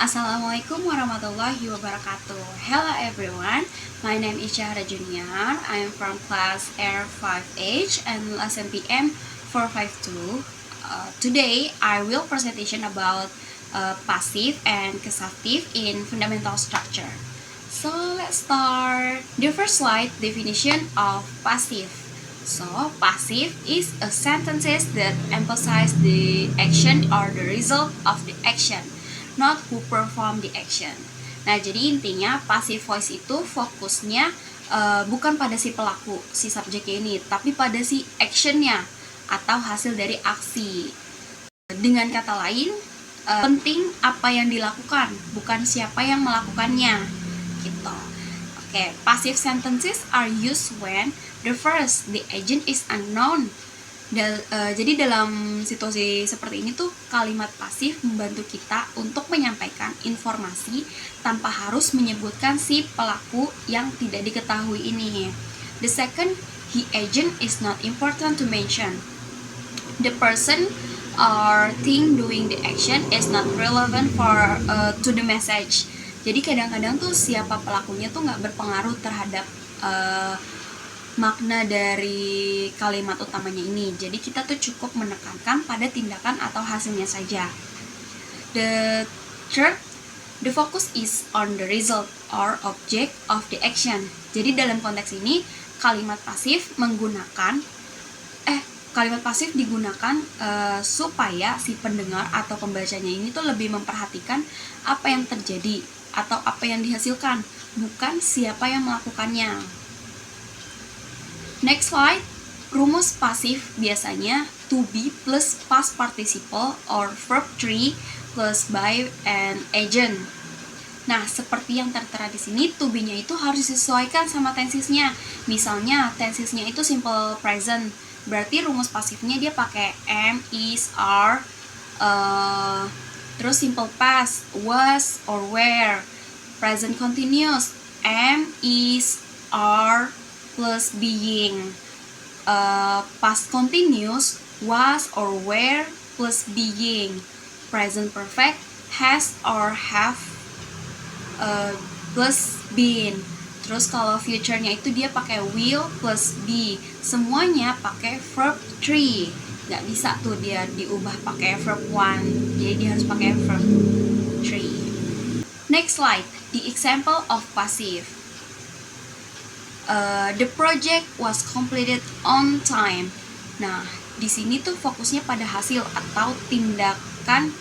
Assalamualaikum warahmatullahi wabarakatuh. Hello everyone, my name is Syahra Junior. I am from class R5H and lesson PM 452. Today I will presentation about passive and causative in fundamental structure. So let's start. The first slide, definition of passive. So passive is a sentences that emphasize the action or the result of the action, not who perform the action. Nah, jadi intinya passive voice itu fokusnya bukan pada si pelaku, si subjeknya ini, tapi pada si actionnya atau hasil dari aksi. Dengan kata lain, penting apa yang dilakukan, bukan siapa yang melakukannya, gitu. Oke, passive sentences are used when the agent is unknown. Jadi dalam situasi seperti ini tuh kalimat pasif membantu kita untuk menyampaikan informasi tanpa harus menyebutkan si pelaku yang tidak diketahui ini. The second, the agent is not important to mention. The person or thing doing the action is not relevant to the message. Jadi kadang-kadang tuh siapa pelakunya tuh nggak berpengaruh terhadap makna dari kalimat utamanya ini. Jadi kita tuh cukup menekankan pada tindakan atau hasilnya saja. The third, the focus is on the result or object of the action. Jadi dalam konteks ini kalimat pasif digunakan supaya si pendengar atau pembacanya ini tuh lebih memperhatikan apa yang terjadi atau apa yang dihasilkan, bukan siapa yang melakukannya. Next slide, rumus pasif biasanya to be plus past participle or verb 3 plus by an agent. Nah, seperti yang tertera di sini, to be-nya itu harus disesuaikan sama tensisnya. Misalnya, tensisnya itu simple present, berarti rumus pasifnya dia pakai am, is, are, terus simple past, was, or were. Present continuous, am, is, are, plus being. Past continuous, was or were plus being. Present perfect, has or have plus been. Terus kalau future-nya itu dia pakai will plus be. Semuanya pakai verb 3. Nggak bisa tuh dia diubah pakai verb 1. Jadi dia harus pakai verb 3. Next slide, the example of passive. The project was completed on time. Nah, di sini tuh fokusnya pada hasil atau tindakan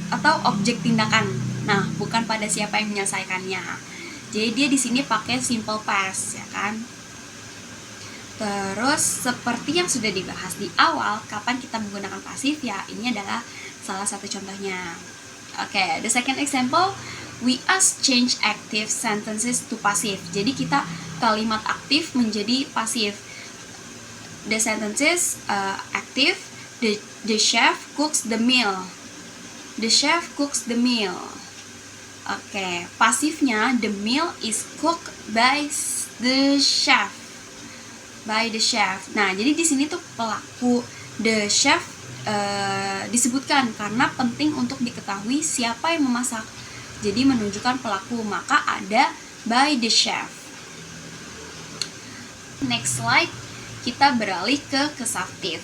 atau objek tindakan. Nah, bukan pada siapa yang menyelesaikannya. Jadi dia di sini pakai simple past, ya kan? Terus seperti yang sudah dibahas di awal, kapan kita menggunakan pasif ya? Ini adalah salah satu contohnya. Oke, the second example, we ask change active sentences to passive. Jadi kita kalimat aktif menjadi pasif. The sentences active. The chef cooks the meal. The chef cooks the meal. Oke, pasifnya the meal is cooked by the chef. By the chef. Nah, jadi di sini tuh pelaku the chef disebutkan karena penting untuk diketahui siapa yang memasak. Jadi menunjukkan pelaku, maka ada by the chef. Next slide, kita beralih ke causative.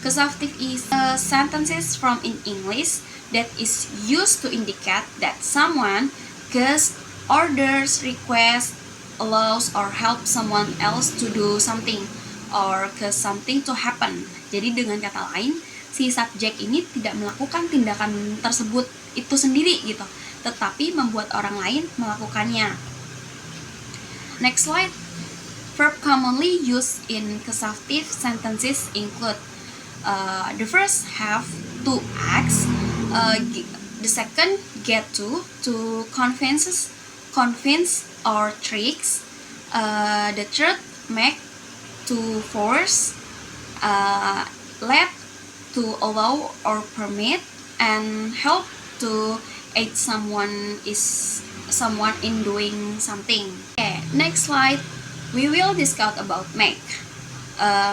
Causative is sentences from in English that is used to indicate that someone gives orders, requests, allows or help someone else to do something or cause something to happen. Jadi dengan kata lain, si subjek ini tidak melakukan tindakan tersebut itu sendiri gitu, tetapi membuat orang lain melakukannya. Next slide. Verb commonly used in causative sentences include the first have, to ask, the second get to convince or tricks, the third make, to force, let, to allow or permit, and help, to aid someone in doing something. Okay, next slide. We will discuss about make.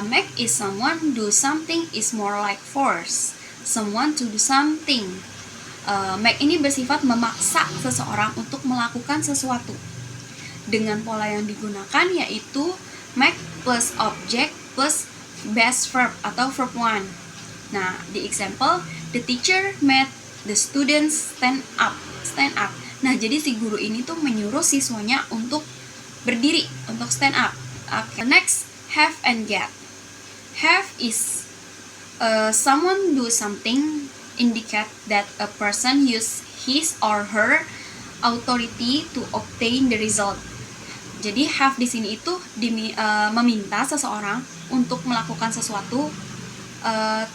Make is someone do something is more like force someone to do something. Make ini bersifat memaksa seseorang untuk melakukan sesuatu. Dengan pola yang digunakan yaitu make plus object plus base verb atau verb 1. Nah, di example, the teacher made the students stand up. Nah, jadi si guru ini tuh menyuruh siswanya untuk berdiri, untuk stand up. Okay. Next, have and get. Have is someone do something, indicate that a person use his or her authority to obtain the result. Jadi have di sini itu meminta seseorang untuk melakukan sesuatu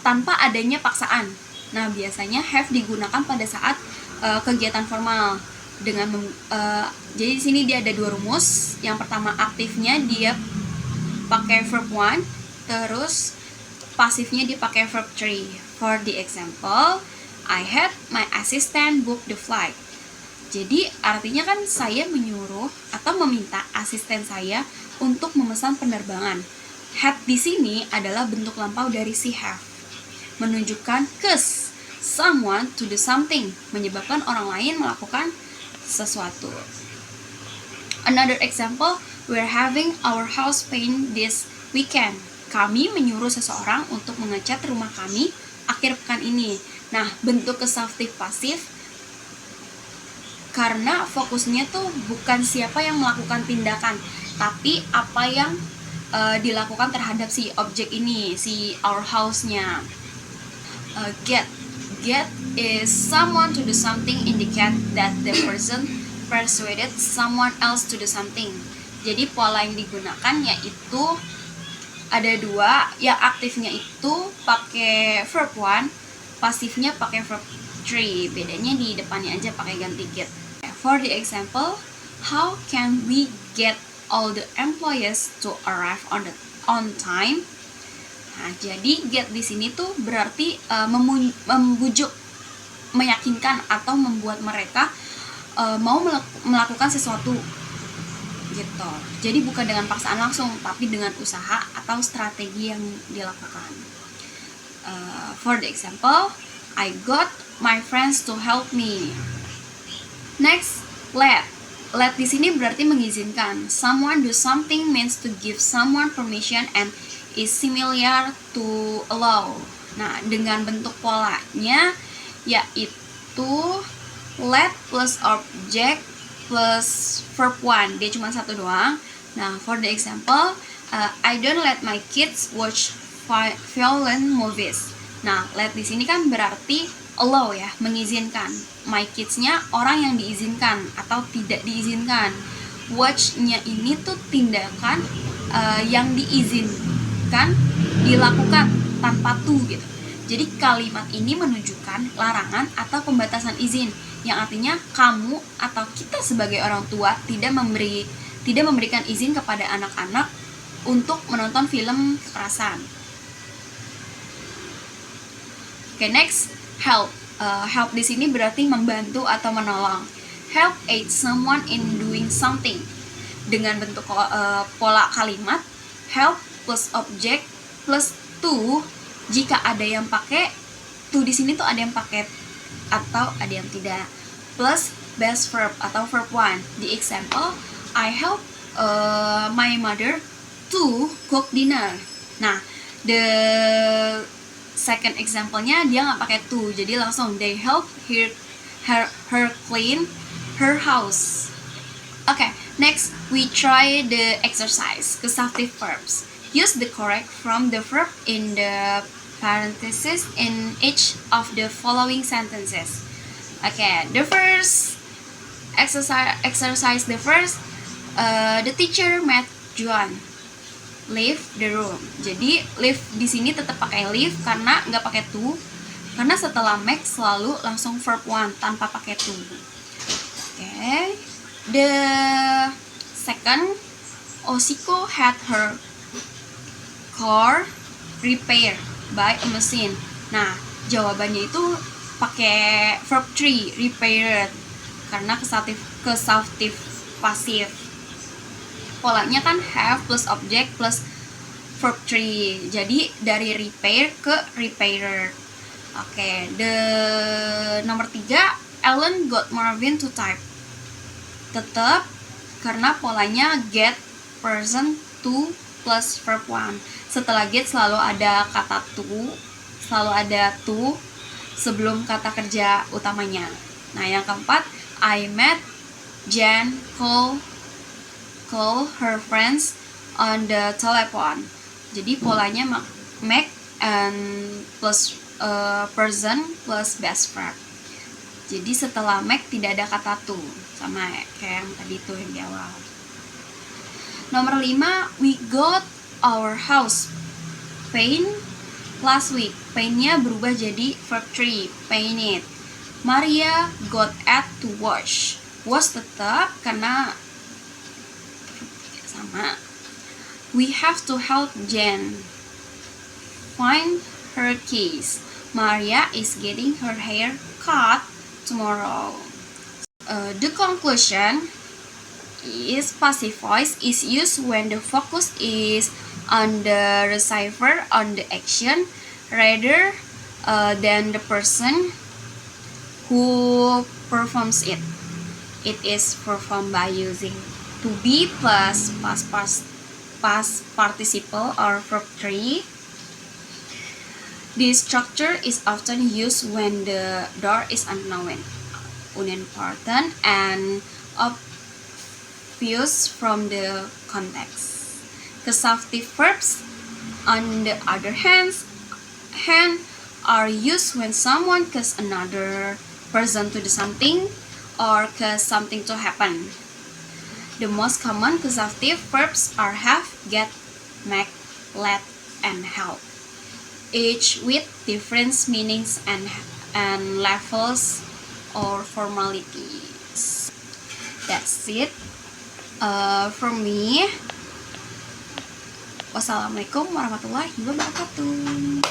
tanpa adanya paksaan. Nah, biasanya have digunakan pada saat kegiatan formal dengan jadi di sini dia ada dua rumus. Yang pertama aktifnya dia pakai verb 1, terus pasifnya dia pakai verb 3. For the example, I had my assistant book the flight. Jadi artinya kan saya menyuruh atau meminta asisten saya untuk memesan penerbangan. Had di sini adalah bentuk lampau dari si have, menunjukkan cause someone to do something, menyebabkan orang lain melakukan sesuatu. Another example, we're having our house paint this weekend. Kami menyuruh seseorang untuk mengecat rumah kami akhir pekan ini. Nah, bentuk causative pasif karena fokusnya tuh bukan siapa yang melakukan tindakan, tapi apa yang dilakukan terhadap si objek ini, si our house-nya. Get is someone to do something, indicate that the person persuaded someone else to do something. Jadi pola yang digunakan yaitu ada dua, yang aktifnya itu pakai verb 1, pasifnya pakai verb 3. Bedanya di depannya aja pakai ganti get. For the example, how can we get all the employees to arrive on time? Nah, jadi get di sini tuh berarti membujuk, meyakinkan atau membuat mereka mau melakukan sesuatu gitu. Jadi bukan dengan paksaan langsung, tapi dengan usaha atau strategi yang dilakukan. For the example, I got my friends to help me. Next, let. Let di sini berarti mengizinkan. Someone do something means to give someone permission and is similar to allow. Nah, dengan bentuk polanya yaitu let plus object plus verb 1. Dia cuma satu doang. Nah, for the example, I don't let my kids watch violent movies. Nah, let di sini kan berarti allow ya, mengizinkan. My kids-nya orang yang diizinkan atau tidak diizinkan. Watch-nya ini tuh tindakan yang diizinkan dilakukan tanpa to gitu. Jadi kalimat ini menunjukkan larangan atau pembatasan izin, yang artinya kamu atau kita sebagai orang tua tidak memberikan izin kepada anak-anak untuk menonton film kekerasan. Okay, next, help. Help di sini berarti membantu atau menolong. Help aid someone in doing something. Dengan bentuk pola kalimat help plus object plus to. Jika ada yang pakai to di sini tuh ada yang pakai atau ada yang tidak. Plus base verb atau verb 1. Di example, I help my mother to cook dinner. Nah, the second example-nya dia nggak pakai to, jadi langsung they help her clean her house. Okay, next we try the exercise. Causative verbs. Use the correct from the verb in the parentheses in each of the following sentences. Okay, the first exercise the first, the teacher met Juan. Leave the room. Jadi leave di sini tetap pakai leave karena nggak pakai to. Karena setelah make selalu langsung verb 1 tanpa pakai to. Okay. The second, Oshiko had her car repaired by a machine. Nah, jawabannya itu pakai verb 3, repaired, karena causative pasif. Polanya kan have plus object plus verb 3. Jadi dari repair ke repairer. Oke, nomor 3, Ellen got Marvin to type. Tetap karena polanya get present to plus verb 1. Setelah get selalu ada kata to, selalu ada to sebelum kata kerja utamanya. Nah, yang keempat, I met Jen call her friends on the telephone. Jadi polanya make and plus person plus best verb. Jadi setelah make tidak ada kata to, sama kayak yang tadi tuh yang di awal. Nomor 5, we got our house paint last week. Paint-nya berubah jadi verb 3, paint it. Maria got Ed to wash. Wash tetap karena sama. We have to help Jen find her keys. Maria is getting her hair cut tomorrow. The conclusion is passive voice is used when the focus is on the receiver, on the action, rather than the person who performs it. It is performed by using to be plus past participle or verb 3. This structure is often used when the door is unknown, unimportant, and obvious from the context. Causative verbs, on the other hand, are used when someone causes another person to do something or cause something to happen. The most common causative verbs are have, get, make, let, and help, each with different meanings and levels or formalities. That's it from me. Wassalamualaikum warahmatullahi wabarakatuh.